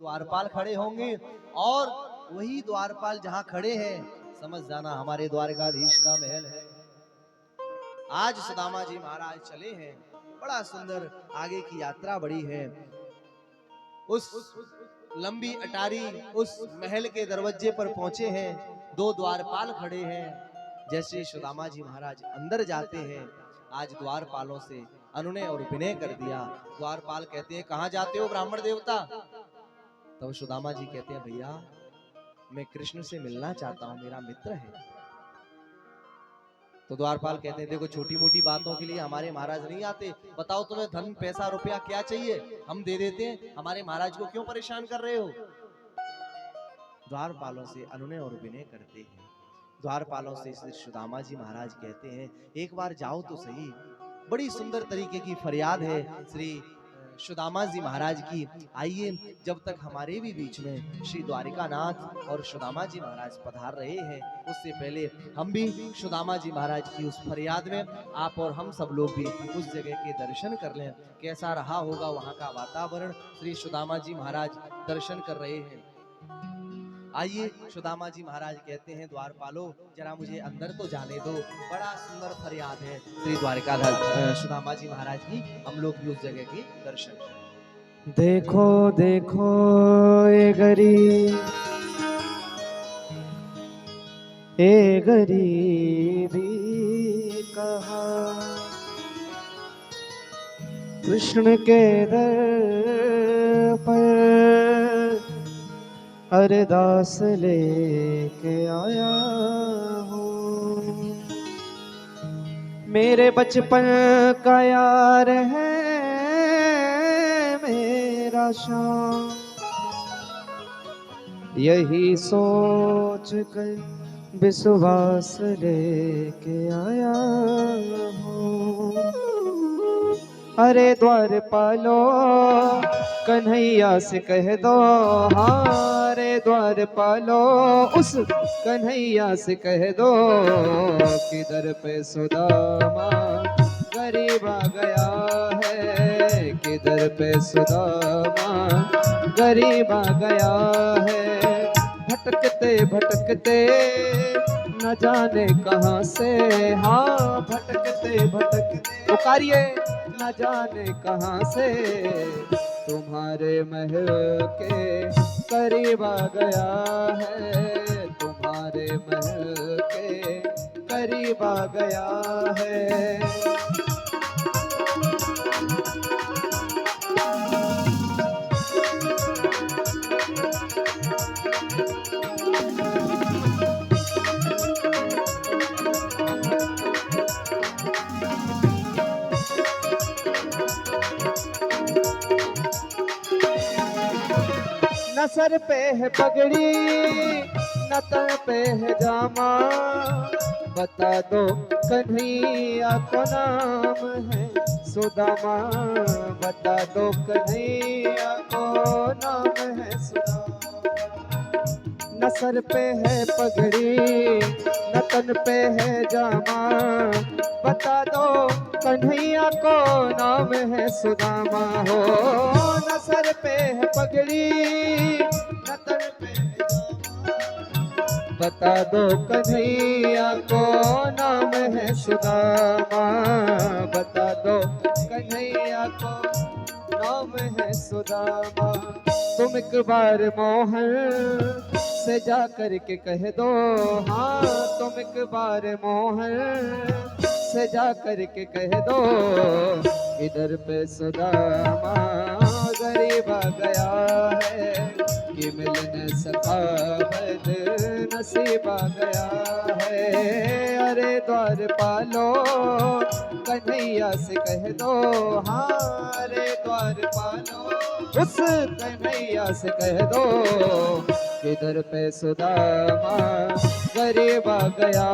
द्वारपाल खड़े होंगे और वही द्वारपाल जहां खड़े हैं समझ जाना हमारे द्वारकाधीश का महल है। आज सुदामा जी महाराज चले हैं, बड़ा सुंदर आगे की यात्रा बड़ी है। उस लंबी अटारी उस महल के दरवाजे पर पहुंचे हैं, दो द्वारपाल खड़े हैं। जैसे सुदामा जी महाराज अंदर जाते हैं, आज द्वारपालों से अनुनय और विनय कर दिया। द्वारपाल कहते हैं कहां जाते हो ब्राह्मण देवता? तब सुदामा जी कहते हैं भैया मैं कृष्ण से मिलना चाहता हूं, मेरा मित्र है। तो द्वारपाल कहते हैं देखो छोटी मोटी बातों के लिए हमारे महाराज नहीं आते, बताओ तुम्हें धन पैसा रुपया क्या चाहिए, हम दे देते हैं, हमारे महाराज को क्यों परेशान कर रहे हो? द्वारपालों से अनुनय और विनय करते हैं। द्वारपालों से श्री सुदामा जी महाराज कहते हैं एक बार जाओ तो सही। बड़ी सुंदर तरीके की फरियाद है श्री सुदामा जी महाराज की। आइए जब तक हमारे भी बीच में श्री द्वारिकानाथ और सुदामा जी महाराज पधार रहे हैं, उससे पहले हम भी सुदामा जी महाराज की उस फरियाद में आप और हम सब लोग भी उस जगह के दर्शन कर लें। कैसा रहा होगा वहां का वातावरण। श्री सुदामा जी महाराज दर्शन कर रहे हैं। आइए सुदामा जी महाराज कहते हैं द्वारपालो जरा मुझे अंदर तो जाने दो। बड़ा सुंदर फरियाद है श्री द्वारिकाधीश सुदामा जी महाराज की। हम लोग भी उस जगह के दर्शन करें। देखो देखो ए गरीबी कहा कृष्ण के दर पर अरदास लेके आया हूँ। मेरे बचपन का यार है मेरा शाम, यही सोच कर विश्वास लेके आया हूँ। अरे द्वारपालो कन्हैया से कह दो, हाँ रे द्वारपालो उस कन्हैया से कह दो किधर पे सुदामा गरीब आ गया है, किधर पे सुदामा गरीब आ गया है। भटकते भटकते न जाने कहाँ से, हाँ भटकते भटकते पुकारिए न जाने कहाँ से तुम्हारे महल के करीब आ गया है, तुम्हारे महल के करीब आ गया है। न सर पे है पगड़ी न तन पे है जामा, बता दो कन्हैया को नाम है सुदामा, बता दो कन्हैया को नाम है सुदामा। न सर पे है पगड़ी न तन पे है जामा, बता दो कन्हैया को नाम है सुदामा हो। न सर पे है पगड़ी न तन पे है जामा, बता दो कन्हैया को नाम है सुदामा, बता दो कन्हैया को नाम है सुदामा। तुम एक बार मोहन से जा कर के कह दो, हाँ तुम एक बार मोहन से जा कर के कह दो इधर पे सुदामा गरीब आ गया है, कि मिल न सका बद नसीब आ गया है। अरे द्वारपालो कन्हैया से कह दो, हाँ अरे द्वारपालो उस कन्हैया से कह दो किधर पे सुदामा गरीब आ गया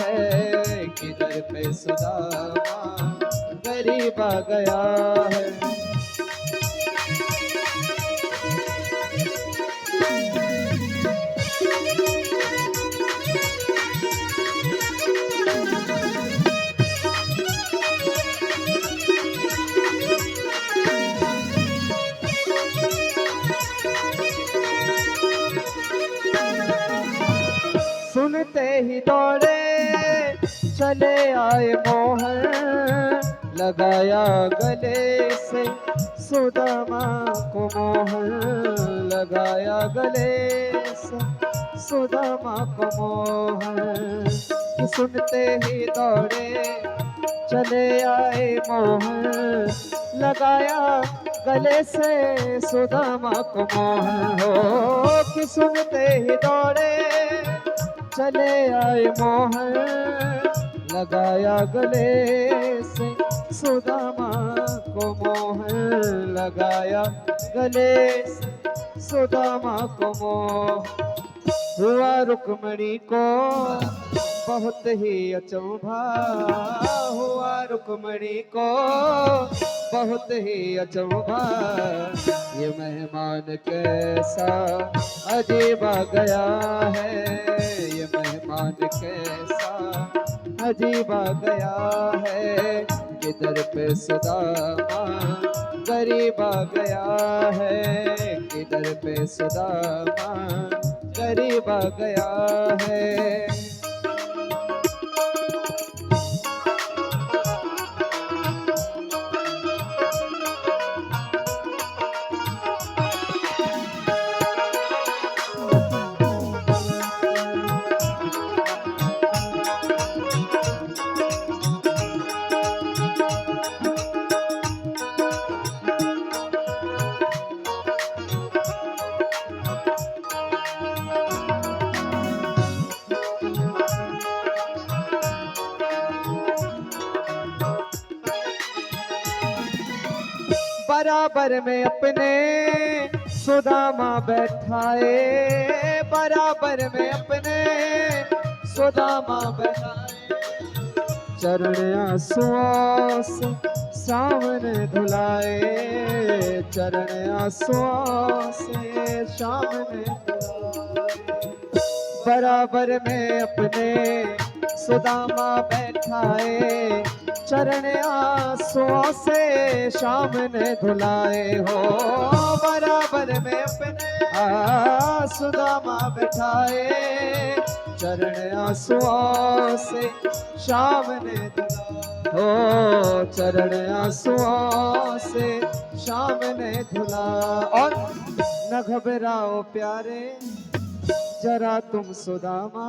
है, किधर पे सुदामा गरीब आ गया है। सुनते ही दौड़े चले आए मोहन, लगाया गले से सुदामा को मोहन, लगाया गले से सुदामा को मोहन। कि सुनते ही दौड़े चले आए मोहन, लगाया गले से सुदामा को मोहन। हो कि सुनते ही दौड़े चले आए मोहन, लगाया गले से सुदामा को मोहन, लगाया गले से सुदामा को मोहन। हुआ रुक्मणी को बहुत ही अचंभा, हुआ रुक्मणी को बहुत ही अचंभा, ये मेहमान कैसा अजीब आ गया है, ये मेहमान कैसा अजीब आ गया है, किधर पे सुदामा गरीब आ गया है, किधर पे सुदामा गरीब आ गया है। बराबर में अपने सुदामा बैठाए, बराबर में अपने सुदामा बैठाए, चरण आंसुओं से सामने धुलाए, चरण आंसुओं से सामने धुलाए। बराबर में अपने सुदामा बैठाए, चरण आंसुओं से शाम ने धुलाए। हो बराबर में अपने सुदामा बैठाए, चरण आंसुओं से शाम ने धुलाए। हो चरण आंसुओं से शाम ने धुलाए। और न घबराओ प्यारे जरा तुम सुदामा,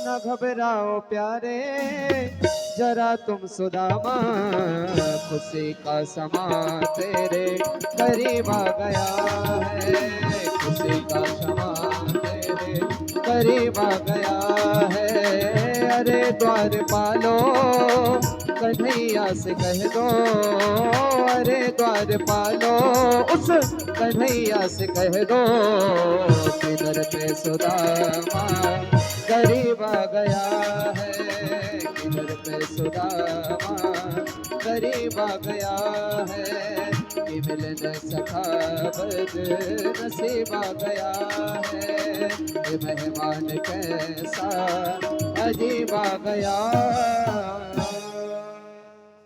न घबराओ प्यारे जरा तुम सुदामा, खुशी का समा तेरे करीब आ गया है, खुशी का समा तेरे करीब आ गया है। अरे द्वार पालो कन्हैया से कह दो, अरे द्वार पालो उस कन्हैया से कह दो, किधर पे सुदामा करीब आ गया है, किधर पे सुदामा करीब आ गया है, कि मिलन सखा बद नसीब आ गया है, ये मेहमान कैसा अजीब आ गया।